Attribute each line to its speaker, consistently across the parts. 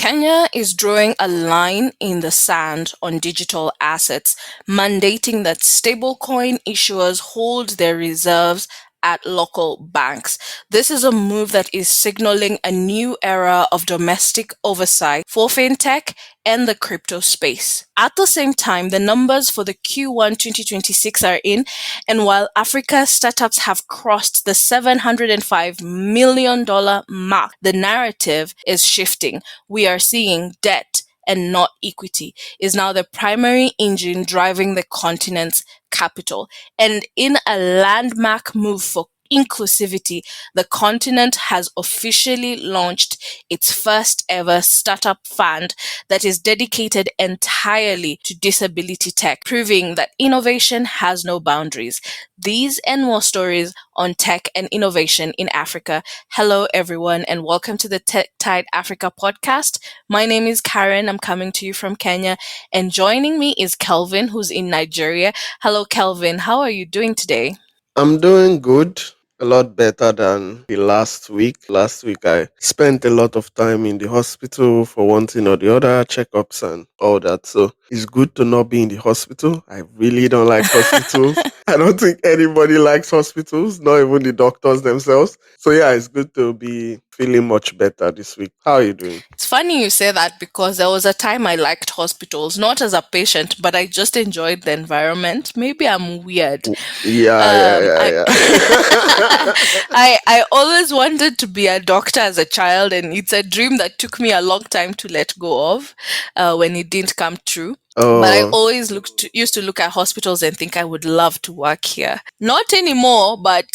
Speaker 1: Kenya is drawing a line in the sand on digital assets, mandating that stablecoin issuers hold their reserves at local banks. This is a move that is signaling a new era of domestic oversight for fintech and the crypto space. At the same time, the numbers for the Q1 2026 are in, and while Africa's startups have crossed the $705 million mark, the narrative is shifting. We are seeing debt and not equity is now the primary engine driving the continent's capital. And in a landmark move for inclusivity, the continent has officially launched its first ever startup fund that is dedicated entirely to disability tech, proving that innovation has no boundaries. These and more stories on tech and innovation in Africa. Hello, everyone, and welcome to the Tech Tide Africa podcast. My name is Karen. I'm coming to you from Kenya, and joining me is Kelvin, who's in Nigeria. Hello, Kelvin. How are you doing today?
Speaker 2: I'm doing good, a lot better than the last week. Last week, I spent a lot of time in the hospital for one thing or the other, checkups and all that. So it's good to not be in the hospital. I really don't like hospitals. I don't think anybody likes hospitals, not even the doctors themselves. So yeah, it's good to be feeling much better this week. How are you doing?
Speaker 1: It's funny you say that because there was a time I liked hospitals, not as a patient, but I just enjoyed the environment. Maybe I'm weird.
Speaker 2: Yeah, yeah,
Speaker 1: Um, I
Speaker 2: yeah, yeah.
Speaker 1: I always wanted to be a doctor as a child, and it's a dream that took me a long time to let go of when it didn't come true. But I
Speaker 2: Oh,
Speaker 1: always used to look at hospitals and think I would love to work here. Not anymore, but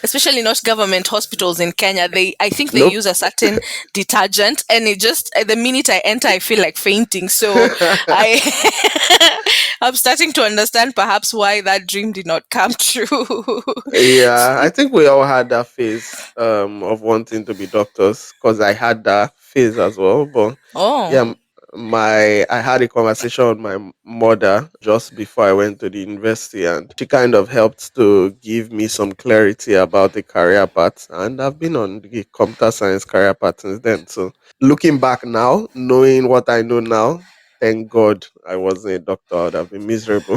Speaker 1: especially not government hospitals in Kenya. I think they
Speaker 2: nope.
Speaker 1: use a certain detergent, and it just the minute I enter, I feel like fainting. So I I'm starting to understand perhaps why that dream did not come true.
Speaker 2: Yeah, I think we all had that phase of wanting to be doctors because I had that phase as well. But
Speaker 1: Oh.
Speaker 2: yeah, my I had a conversation with my mother just before I went to the university, and she kind of helped to give me some clarity about the career path. And I've been on the computer science career path since then. So looking back now, knowing what I know now, thank God I wasn't a doctor. I would have been miserable.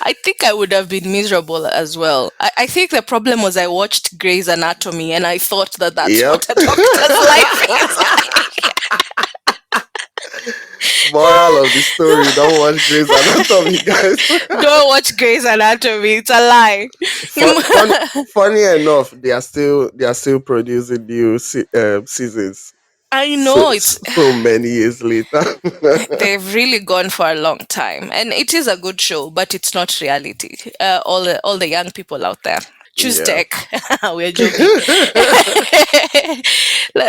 Speaker 1: I think I would have been miserable as well. I think the problem was I watched Grey's Anatomy and I thought that that's
Speaker 2: Yep.
Speaker 1: what a doctor's life is like.
Speaker 2: Moral of the story: don't watch Grey's Anatomy, guys.
Speaker 1: Don't watch Grey's Anatomy. It's a lie.
Speaker 2: Funny enough, they are still producing new seasons.
Speaker 1: I
Speaker 2: So,
Speaker 1: know it's
Speaker 2: so many years later.
Speaker 1: they've really gone for a long time, and it is a good show, but it's not reality. All the young people out there choose
Speaker 2: Yeah.
Speaker 1: tech. We're joking.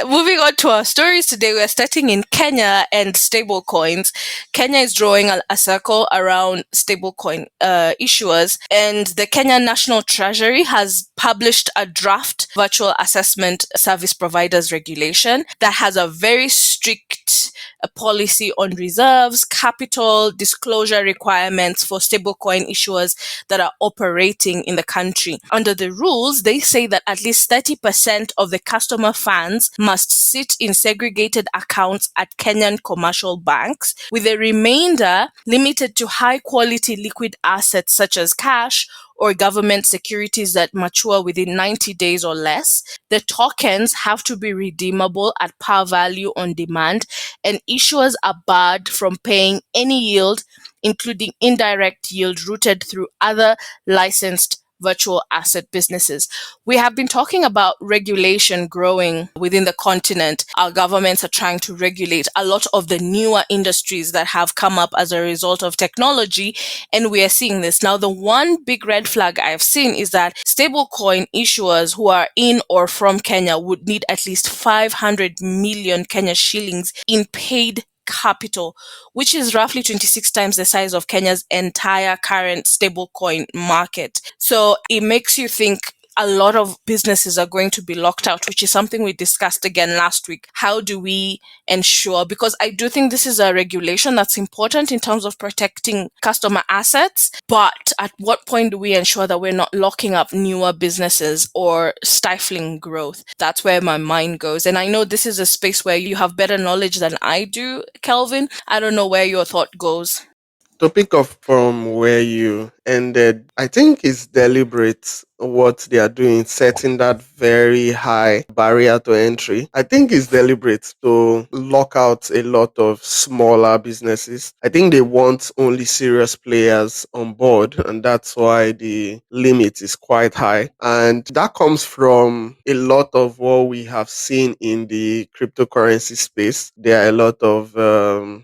Speaker 1: Moving on to our stories today, we're starting in Kenya and stablecoins. Kenya is drawing a circle around stablecoin issuers, and the Kenya National Treasury has published a draft virtual assessment service providers regulation that has a very strict policy on reserves, capital, disclosure requirements for stablecoin issuers that are operating in the country. Under the rules, they say that at least 30% of the customer funds must sit in segregated accounts at Kenyan commercial banks, with the remainder limited to high quality liquid assets such as cash or government securities that mature within 90 days or less. The tokens have to be redeemable at par value on demand, and issuers are barred from paying any yield, including indirect yield routed through other licensed virtual asset businesses. We have been talking about regulation growing within the continent. Our governments are trying to regulate a lot of the newer industries that have come up as a result of technology, and we are seeing this. Now, the one big red flag I've seen is that stablecoin issuers who are in or from Kenya would need at least 500 million Kenya shillings in paid capital, which is roughly 26 times the size of Kenya's entire current stablecoin market. So it makes you think, a lot of businesses are going to be locked out, which is something we discussed again last week. How do we ensure? Because I do think this is a regulation that's important in terms of protecting customer assets. But at what point do we ensure that we're not locking up newer businesses or stifling growth? That's where my mind goes. And I know this is a space where you have better knowledge than I do, Kelvin. I don't know where your thought goes.
Speaker 2: To pick up from where you ended, I think it's deliberate what they are doing, setting that very high barrier to entry. I think it's deliberate to lock out a lot of smaller businesses. I think they want only serious players on board, and that's why the limit is quite high. And that comes from a lot of what we have seen in the cryptocurrency space. There are a lot of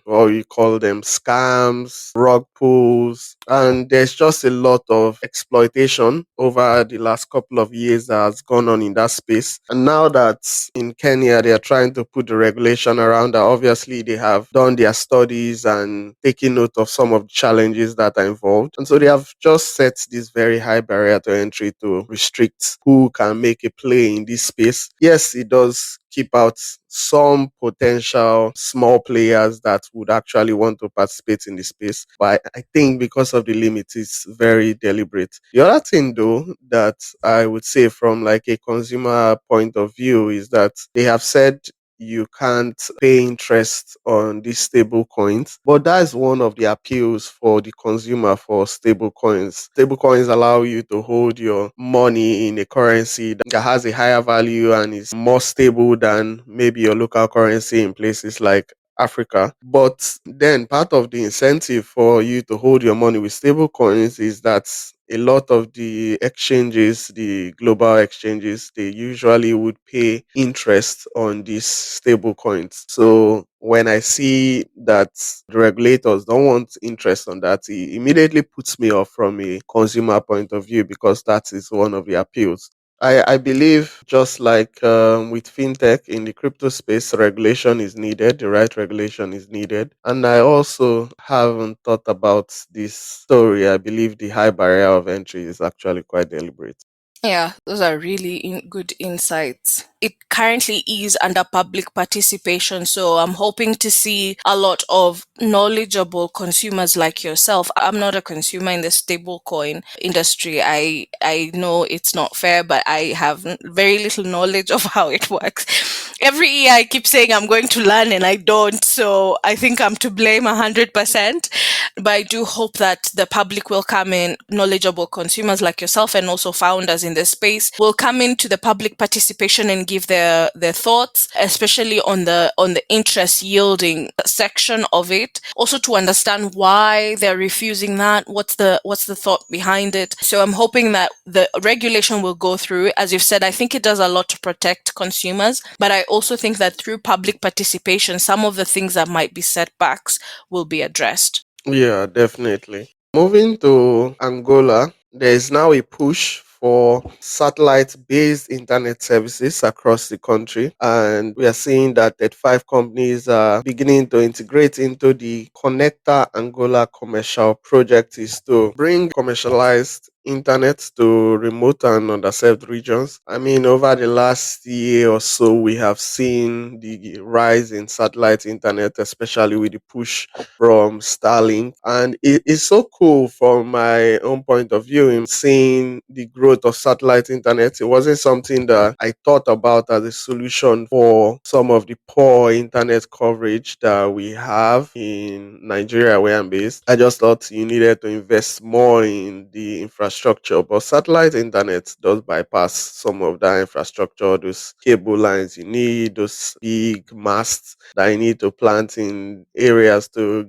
Speaker 2: what you call them scams, rug pulls, and there's just a lot of exploitation over the last couple of years that has gone on in that space. And now that in Kenya they are trying to put the regulation around that, obviously they have done their studies and taken note of some of the challenges that are involved. And so they have just set this very high barrier to entry to restrict who can make a play in this space. Yes, it does keep out some potential small players that would actually want to participate in the space. But I think because of the limit, it's very deliberate. The other thing, though, that I would say from like a consumer point of view is that they have said you can't pay interest on these stable coins. But that is one of the appeals for the consumer for stable coins. Stable coins allow you to hold your money in a currency that has a higher value and is more stable than maybe your local currency in places like Africa. But then part of the incentive for you to hold your money with stable coins is that a lot of the exchanges, the global exchanges, they usually would pay interest on these stable coins. So when I see that the regulators don't want interest on that, it immediately puts me off from a consumer point of view because that is one of the appeals. I believe just like with fintech in the crypto space, regulation is needed, the right regulation is needed. And I also haven't thought about this story. I believe the high barrier of entry is actually quite deliberate.
Speaker 1: Yeah, those are really good insights. It currently is under public participation, so I'm hoping to see a lot of knowledgeable consumers like yourself. I'm not a consumer in the stablecoin industry. I know it's not fair, but I have very little knowledge of how it works. Every year I keep saying I'm going to learn and I don't, so I think I'm to blame 100%. But I do hope that the public will come in, knowledgeable consumers like yourself and also founders in this space will come into the public participation and give their thoughts, especially on the interest yielding section of it. Also to understand why they're refusing that, what's the thought behind it. So I'm hoping that the regulation will go through. As you've said, I think it does a lot to protect consumers, but I also think that through public participation, some of the things that might be setbacks will be addressed.
Speaker 2: Yeah, definitely. Moving to Angola, there is now a push for satellite based internet services across the country. And we are seeing that 35 companies are beginning to integrate into the Conecta Angola commercial project is to bring commercialized internet to remote and underserved regions. I mean, over the last year or so, we have seen the rise in satellite internet, especially with the push from Starlink. And it's so cool from my own point of view in seeing the growth of satellite internet. It wasn't something that I thought about as a solution for some of the poor internet coverage that we have in Nigeria, where I'm based. I just thought you needed to invest more in the infrastructure, but satellite internet does bypass some of that infrastructure, those cable lines you need, those big masts that you need to plant in areas to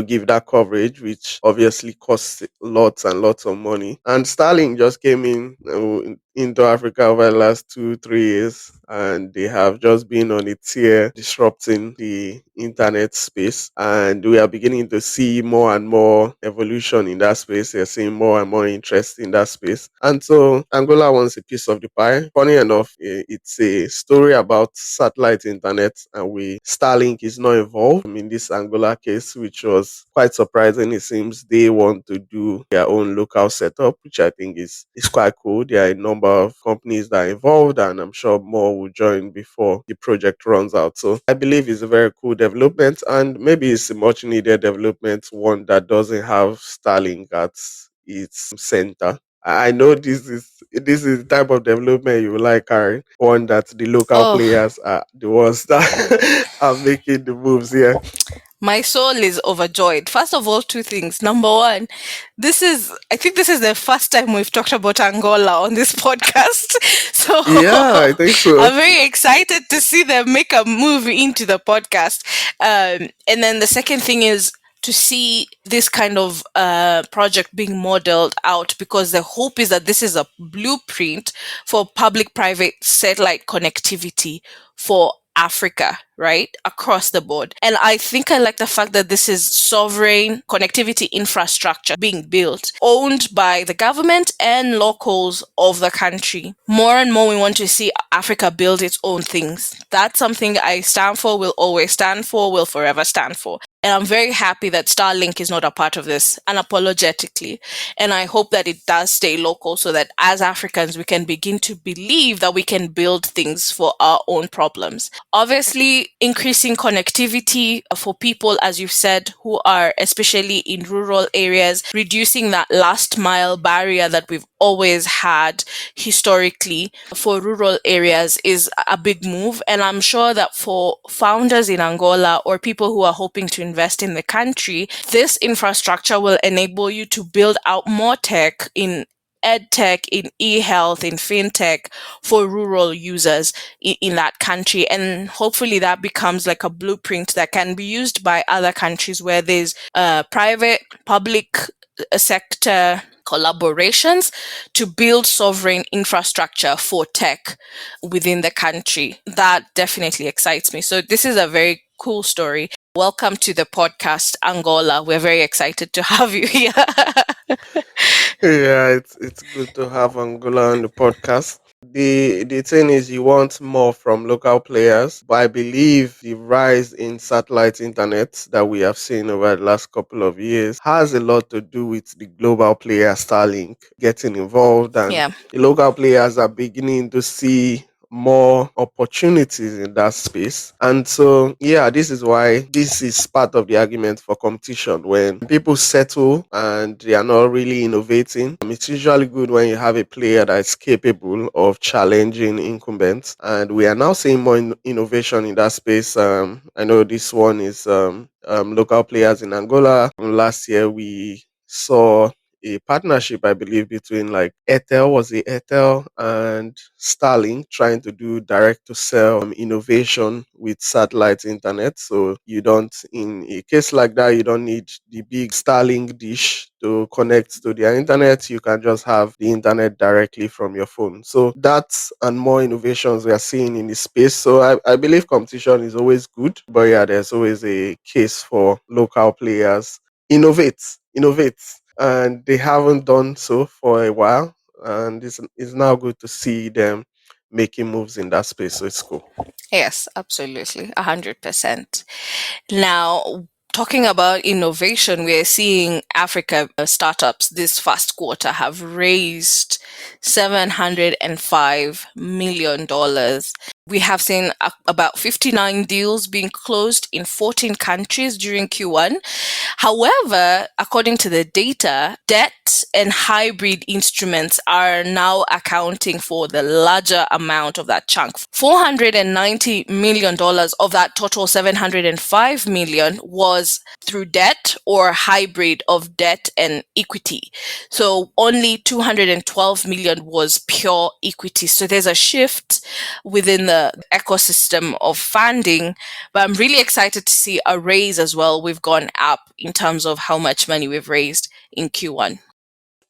Speaker 2: give that coverage, which obviously costs lots and lots of money. And Starlink just came into Africa over the last 2 3 years, and they have just been on a tear disrupting the internet space. And we are beginning to see more and more evolution in that space. We're seeing more and more interest in that space. And so Angola wants a piece of the pie. Funny enough, it's a story about satellite internet, and we Starlink is not involved in this Angola case, which was quite surprising. It seems they want to do their own local setup, which I think is quite cool. There are a number number of companies that are involved, and I'm sure more will join before the project runs out. So I believe it's a very cool development, and maybe it's a much needed development, one that doesn't have Starlink at its center. I know this is the type of development you like, Karen. One that the local
Speaker 1: Oh,
Speaker 2: players are the ones that are making the moves here.
Speaker 1: my soul is overjoyed. First of all, two things. Number one, I think this is the first time we've talked about Angola on this podcast. So
Speaker 2: Yeah, I think so.
Speaker 1: I'm very excited to see them make a move into the podcast. And then the second thing is to see this kind of project being modeled out, because the hope is that this is a blueprint for public private satellite connectivity for Africa, right? Across the board. And I think I like the fact that this is sovereign connectivity infrastructure being built, owned by the government and locals of the country. More and more, we want to see Africa build its own things. That's something I stand for, will always stand for, will forever stand for. And I'm very happy that Starlink is not a part of this, unapologetically. And I hope that it does stay local, so that as Africans, we can begin to believe that we can build things for our own problems. Obviously, increasing connectivity for people, as you've said, who are especially in rural areas, reducing that last mile barrier that we've always had historically for rural areas is a big move. And I'm sure that for founders in Angola or people who are hoping to invest in the country, this infrastructure will enable you to build out more tech in ed tech, in e-health, in fintech for rural users in that country. And hopefully that becomes like a blueprint that can be used by other countries where there's private, public sector collaborations to build sovereign infrastructure for tech within the country. That definitely excites me. So this is a very cool story. Welcome to the podcast, Angola. We're very excited to have you here.
Speaker 2: Yeah, it's good to have Angola on the podcast. The thing is, you want more from local players, but I believe the rise in satellite internet that we have seen over the last couple of years has a lot to do with the global player Starlink getting involved, and
Speaker 1: Yeah.
Speaker 2: the local players are beginning to see more opportunities in that space. And so, yeah, this is why this is part of the argument for competition. When people settle and they are not really innovating, it's usually good when you have a player that is capable of challenging incumbents. And we are now seeing more innovation in that space. I know this one is local players in Angola. Last year, we saw a partnership, I believe, between like Airtel and Starlink, trying to do direct to cell innovation with satellite internet. So you don't, in a case like that, you don't need the big Starlink dish to connect to their internet. You can just have the internet directly from your phone. So that's and more innovations we are seeing in this space. So I believe competition is always good, but yeah, there's always a case for local players. Innovate, and they haven't done so for a while, and it's now good to see them making moves in that space, so it's cool.
Speaker 1: Yes, absolutely. 100%. Now, talking about innovation, we're seeing Africa startups this first quarter have raised $705 million. We have seen about 59 deals being closed in 14 countries during Q1. However, according to the data, debt and hybrid instruments are now accounting for the larger amount of that chunk. $490 million of that total 705 million was through debt or hybrid of debt and equity. So only 212 million was pure equity. So there's a shift within the ecosystem of funding, but I'm really excited to see a raise as well. We've gone up in terms of how much money we've raised in Q1.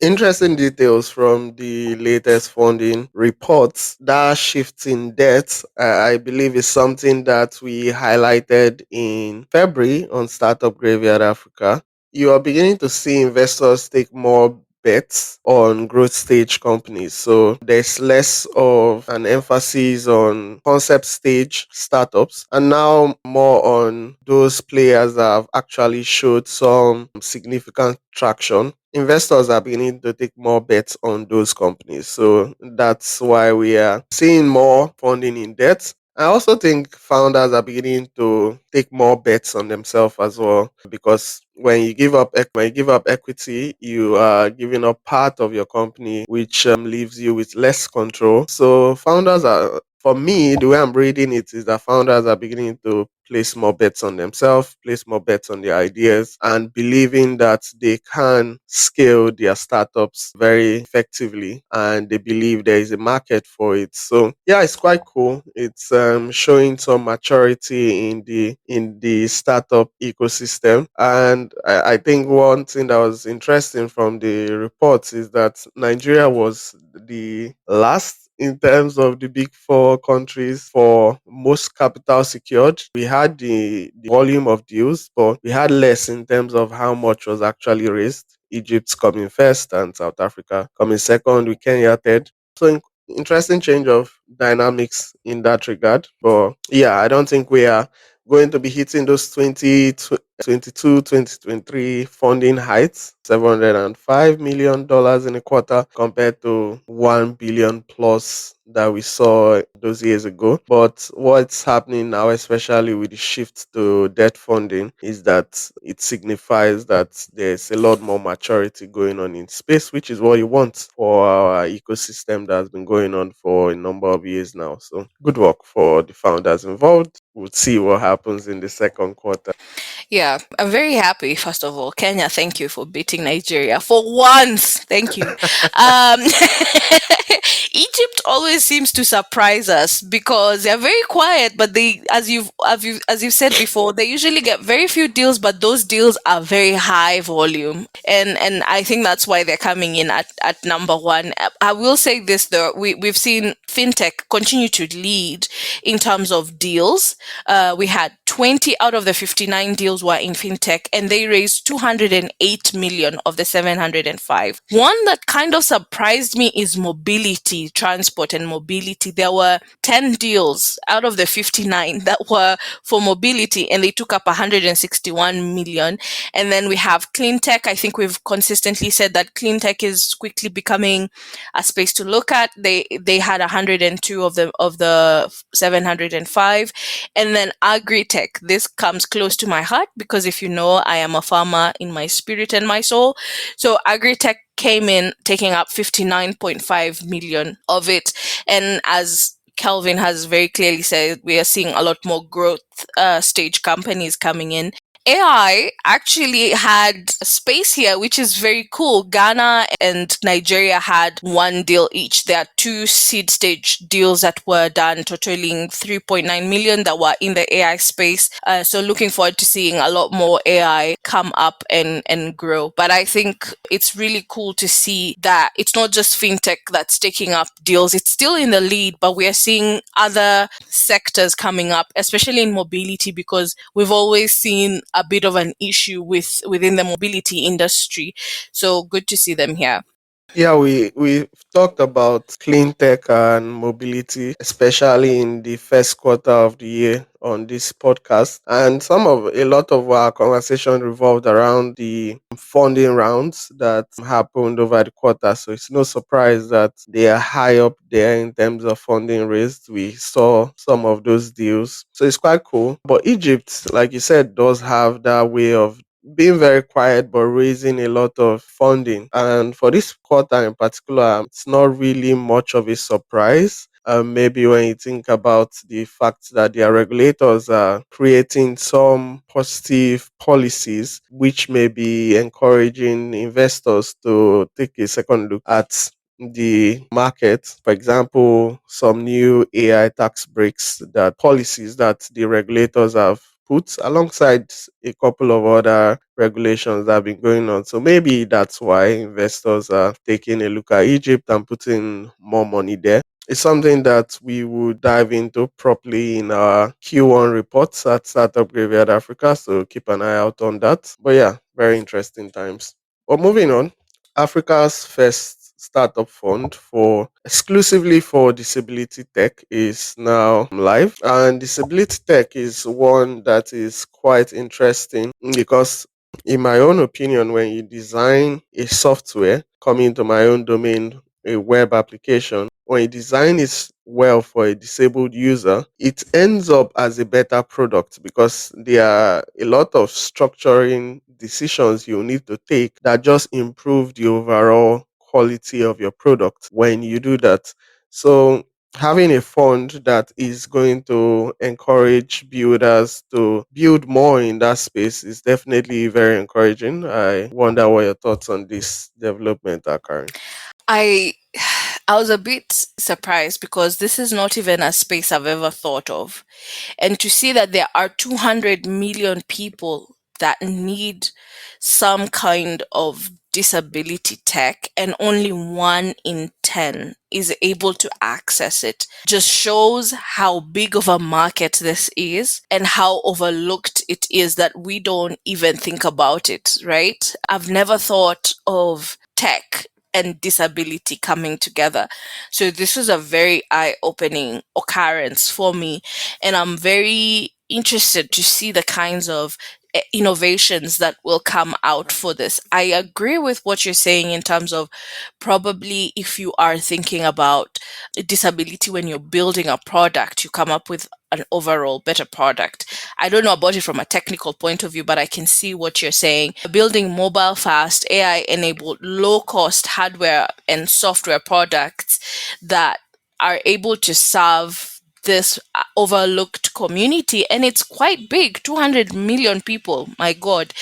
Speaker 2: Interesting details from the latest funding reports. That shift in debt, I believe, is something that we highlighted in February on Startup Graveyard Africa. You are beginning to see investors take more bets on growth stage companies. So there's less of an emphasis on concept stage startups and now more on those players that have actually showed some significant traction. investors are beginning to take more bets on those companies. So that's why we are seeing more funding in debt. I also think founders are beginning to take more bets on themselves as well, because when you give up equity, you are giving up part of your company, which leaves you with less control. So founders are, for me, the way I'm reading it is that founders are beginning to place more bets on themselves, place more bets on their ideas, and believing that they can scale their startups very effectively, and they believe there is a market for it. So yeah, it's quite cool. It's showing some maturity in the startup ecosystem. And I think one thing that was interesting from the reports is that Nigeria was the last in terms of the big four countries for most capital secured. We had the volume of deals, but we had less in terms of how much was actually raised. Egypt's coming first and South Africa coming second, with Kenya third. So interesting change of dynamics in that regard. But yeah, I don't think we are going to be hitting those 2022, 2023 funding heights. $705 million in a quarter compared to 1 billion plus that we saw those years ago. But what's happening now, especially with the shift to debt funding, is that it signifies that there's a lot more maturity going on in space, which is what you want for our ecosystem that has been going on for a number of years now. So good work for the founders involved. We'll see what happens in the second quarter.
Speaker 1: Yeah, I'm very happy. First of all, Kenya, thank you for beating Nigeria for once. Thank you. Um, Egypt always seems to surprise us because they're very quiet, but they, as you've said before, they usually get very few deals, but those deals are very high volume, and I think that's why they're coming in at number one. I will say this though, we've seen fintech continue to lead in terms of deals. We had 20 out of the 59 deals were in fintech, and they raised 208 million of the 705. One that kind of surprised me is mobility, transport and mobility. There were 10 deals out of the 59 that were for mobility, and they took up 161 million. And then we have clean tech. I think we've consistently said that clean tech is quickly becoming a space to look at. They had 102 of the 705. And then agri-tech. This comes close to my heart because if you know, I am a farmer in my spirit and my soul. So agri-tech came in taking up 59.5 million of it. And as Kelvin has very clearly said, we are seeing a lot more growth stage companies coming in. AI actually had a space here, which is very cool. Ghana and Nigeria had one deal each. There are two seed stage deals that were done, totaling 3.9 million that were in the AI space. So looking forward to seeing a lot more AI come up and grow. But I think it's really cool to see that it's not just fintech that's taking up deals. It's still in the lead, but we are seeing other sectors coming up, especially in mobility, because we've always seen a bit of an issue within the mobility industry. So good to see them here.
Speaker 2: Yeah, we've talked about clean tech and mobility, especially in the first quarter of the year on this podcast. And a lot of our conversation revolved around the funding rounds that happened over the quarter. So it's no surprise that they are high up there in terms of funding raised. We saw some of those deals. So it's quite cool. But Egypt, like you said, does have that way of being very quiet but raising a lot of funding. And for this quarter in particular, it's not really much of a surprise. Maybe when you think about the fact that their regulators are creating some positive policies which may be encouraging investors to take a second look at the market. For example, some new AI tax breaks, that policies that the regulators have put alongside a couple of other regulations that have been going on. So maybe that's why investors are taking a look at Egypt and putting more money there. It's something that we will dive into properly in our Q1 reports at Startup Graveyard Africa. So keep an eye out on that. But yeah, very interesting times. But moving on, Africa's first startup fund for exclusively for disability tech is now live. And disability tech is one that is quite interesting because In my own opinion, when you design a software, coming to my own domain, a web application, when you design it well for a disabled user, it ends up as a better product because there are a lot of structuring decisions you need to take that just improve the overall quality of your product when you do that. So having a fund that is going to encourage builders to build more in that space is definitely very encouraging. I wonder what your thoughts on this development are, Karen.
Speaker 1: I I was a bit surprised because this is not even a space I've ever thought of. And to see that there are 200 million people that need some kind of disability tech and only 1 in 10 is able to access it just shows how big of a market this is and how overlooked it is that we don't even think about it, right? I've never thought of tech and disability coming together. So this was a very eye-opening occurrence for me, and I'm very interested to see the kinds of innovations that will come out for this. I agree with what you're saying in terms of probably if you are thinking about disability when you're building a product, you come up with an overall better product. I don't know about it from a technical point of view, but I can see what you're saying. Building mobile fast, AI enabled, low cost hardware and software products that are able to serve this overlooked community, and it's quite big, 200 million people, my god.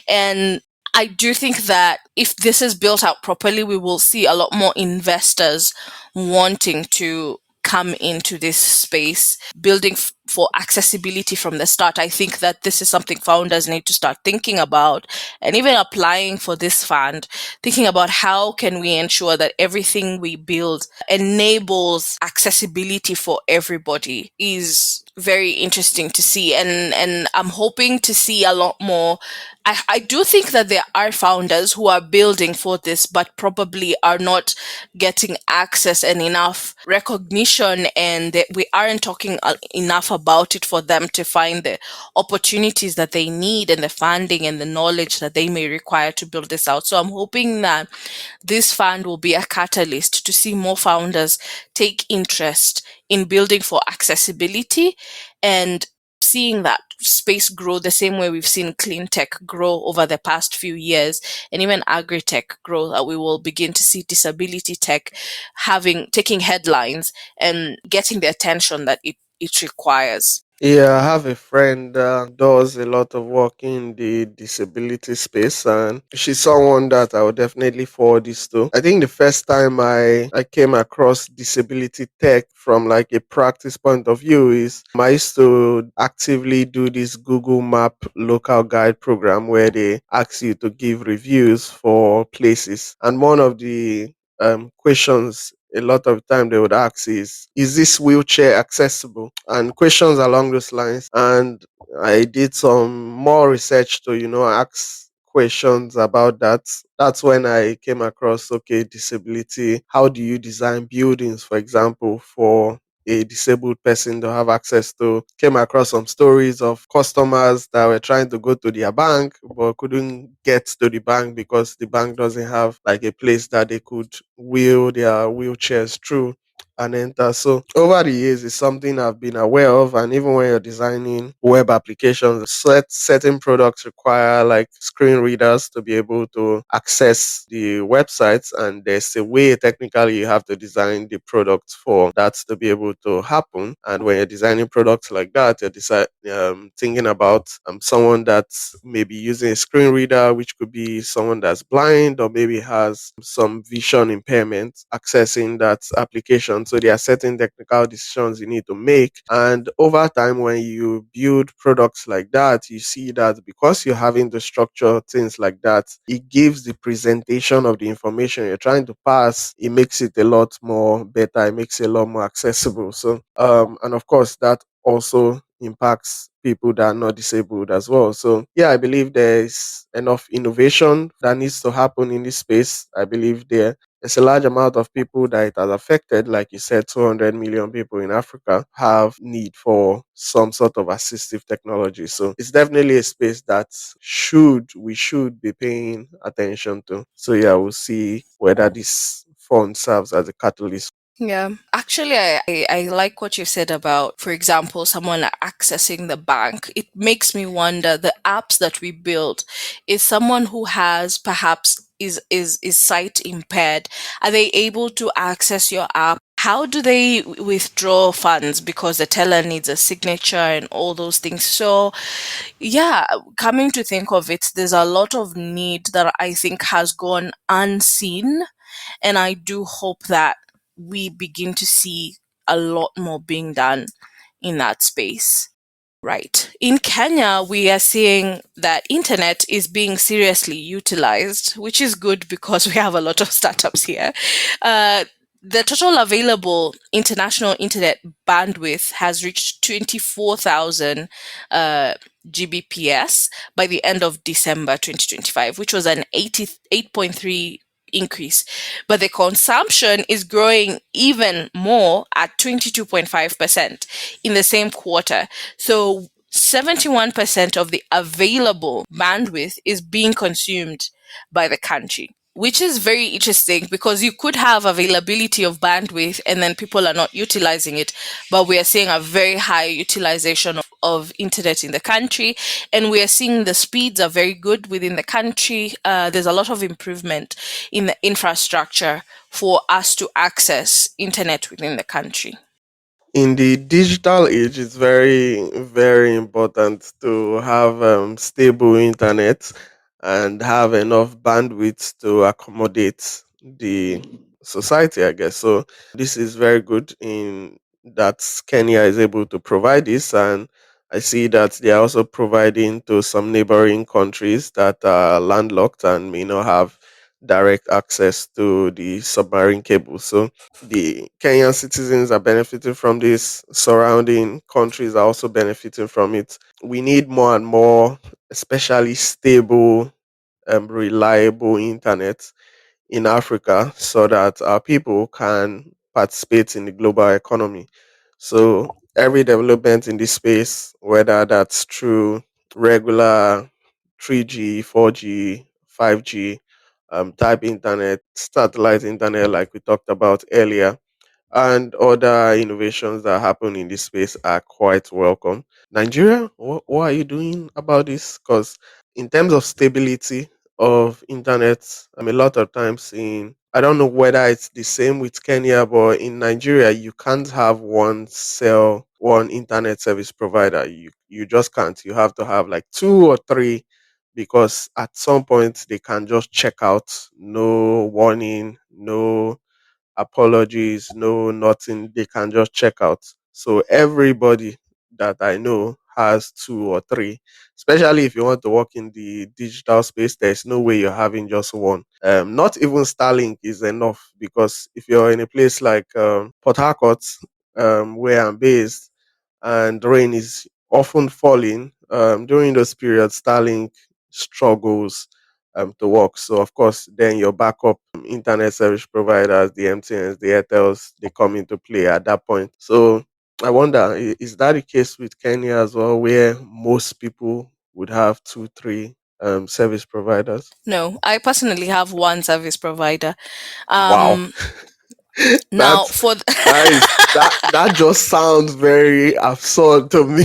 Speaker 1: And I do think that if this is built out properly, we will see a lot more investors wanting to come into this space, building for accessibility from the start. I think that this is something founders need to start thinking about, and even applying for this fund, thinking about how can we ensure that everything we build enables accessibility for everybody is very interesting to see. And I'm hoping to see a lot more. I do think that there are founders who are building for this, but probably are not getting access and enough recognition, and that we aren't talking enough about it for them to find the opportunities that they need and the funding and the knowledge that they may require to build this out. So I'm hoping that this fund will be a catalyst to see more founders take interest in building for accessibility and seeing that space grow the same way we've seen clean tech grow over the past few years, and even agri-tech grow, that we will begin to see disability tech taking headlines and getting the attention that it requires.
Speaker 2: Yeah, I have a friend that does a lot of work in the disability space, and she's someone that I would definitely forward this to. I think the first time I came across disability tech from like a practice point of view is I used to actively do this Google Map local guide program where they ask you to give reviews for places. And one of the questions a lot of time they would ask is this wheelchair accessible, and questions along those lines. And I did some more research to ask questions about that. That's when I came across, okay, disability, how do you design buildings, for example, for a disabled person to have access to. Came across some stories of customers that were trying to go to their bank but couldn't get to the bank because the bank doesn't have like a place that they could wheel their wheelchairs through and enter. So over the years, it's something I've been aware of. And even when you're designing web applications, certain products require like screen readers to be able to access the websites. And there's a way technically you have to design the product for that to be able to happen. And when you're designing products like that, you're thinking about someone that's maybe using a screen reader, which could be someone that's blind or maybe has some vision impairment accessing that application. So there are certain technical decisions you need to make. And over time, when you build products like that, you see that because you're having to structure things like that, it gives the presentation of the information you're trying to pass, it makes it a lot more better, it makes it a lot more accessible. So and of course that also impacts people that are not disabled as well. So yeah, I believe there is enough innovation that needs to happen in this space. I believe there It's a large amount of people that it has affected. Like you said, 200 million people in Africa have need for some sort of assistive technology. So it's definitely a space that we should be paying attention to. So yeah, we'll see whether this fund serves as a catalyst.
Speaker 1: Yeah, actually, I like what you said about, for example, someone accessing the bank. It makes me wonder the apps that we build. Is someone who has perhaps is sight impaired? Are they able to access your app? How do they withdraw funds because the teller needs a signature and all those things? So, yeah, coming to think of it, there's a lot of need that I think has gone unseen, and I do hope that we begin to see a lot more being done in that space. Right. In Kenya, we are seeing that internet is being seriously utilized, which is good because we have a lot of startups here. Uh, the total available international internet bandwidth has reached 24,000 uh, Gbps by the end of December 2025, which was an 88.3 increase. But the consumption is growing even more at 22.5% in the same quarter. So 71% of the available bandwidth is being consumed by the country, which is very interesting because you could have availability of bandwidth and then people are not utilizing it. But we are seeing a very high utilization of internet in the country, and we are seeing the speeds are very good within the country. There's a lot of improvement in the infrastructure for us to access internet within the country.
Speaker 2: In the digital age, it's very, very important to have stable internet and have enough bandwidth to accommodate the society, I guess. So this is very good in that Kenya is able to provide this, and I see that they are also providing to some neighboring countries that are landlocked and may not have direct access to the submarine cable. So the Kenyan citizens are benefiting from this. Surrounding countries are also benefiting from it. We need more and more, especially stable, reliable internet in Africa so that our people can participate in the global economy. So every development in this space, whether that's through regular 3G, 4G, 5G, type internet, satellite internet, like we talked about earlier, and other innovations that happen in this space are quite welcome. Nigeria, what are you doing about this? Because in terms of stability of internet, a lot of times I don't know whether it's the same with Kenya, but in Nigeria, you can't have one internet service provider. You just can't. You have to have like two or three because at some point they can just check out, no warning, no apologies, no nothing. They can just check out. So everybody that I know has two or three. Especially if you want to work in the digital space, there's no way you're having just one. Not even Starlink is enough because if you're in a place like Port Harcourt, where I'm based, and rain is often falling during those periods, Starlink struggles to work. So of course, then your backup internet service providers, the MTNs, the Airtels, they come into play at that point. So I wonder, is that the case with Kenya as well, where most people would have two, three service providers?
Speaker 1: No, I personally have one service provider.
Speaker 2: Wow.
Speaker 1: Um, now
Speaker 2: That's
Speaker 1: for
Speaker 2: that just sounds very absurd to me.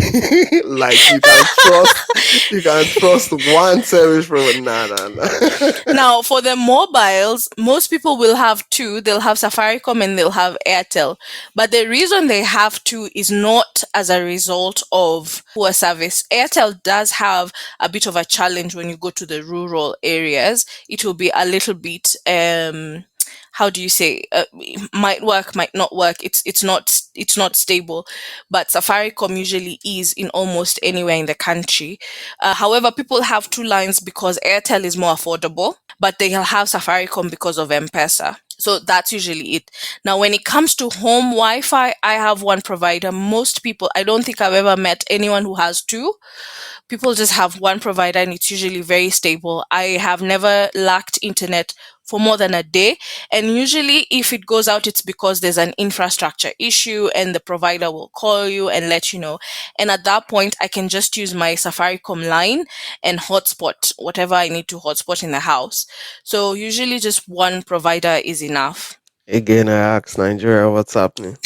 Speaker 2: Like you can trust one service provider. Nah, nah, nah.
Speaker 1: Now, for the mobiles, most people will have two. They'll have Safaricom and they'll have Airtel. But the reason they have two is not as a result of poor service. Airtel does have a bit of a challenge when you go to the rural areas. It will be a little bit how do you say, might work, might not work. It's not stable, but Safaricom usually is in almost anywhere in the country. However, people have two lines because Airtel is more affordable, but they'll have Safaricom because of M-Pesa. So that's usually it. Now, when it comes to home Wi-Fi, I have one provider. Most people, I don't think I've ever met anyone who has two. People just have one provider and it's usually very stable. I have never lacked internet for more than a day. And usually, if it goes out, it's because there's an infrastructure issue and the provider will call you and let you know. And at that point, I can just use my Safaricom line and hotspot whatever I need to hotspot in the house. So, usually, just one provider is enough.
Speaker 2: Again, I ask Nigeria what's happening.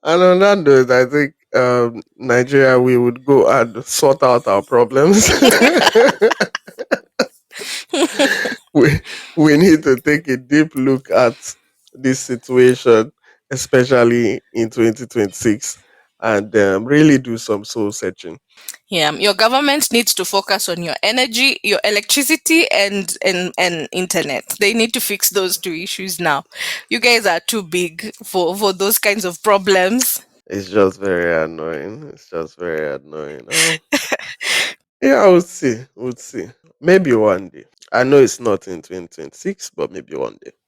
Speaker 2: And on that note, I think Nigeria, we would go and sort out our problems. we we need to take a deep look at this situation, especially in 2026, and really do some soul searching.
Speaker 1: Yeah, your government needs to focus on your energy, your electricity, and internet. They need to fix those two issues now. You guys are too big for those kinds of problems.
Speaker 2: It's just very annoying. It's just very annoying. Yeah, I would see. Would see. Maybe one day. I know it's not in 2026, but maybe one day.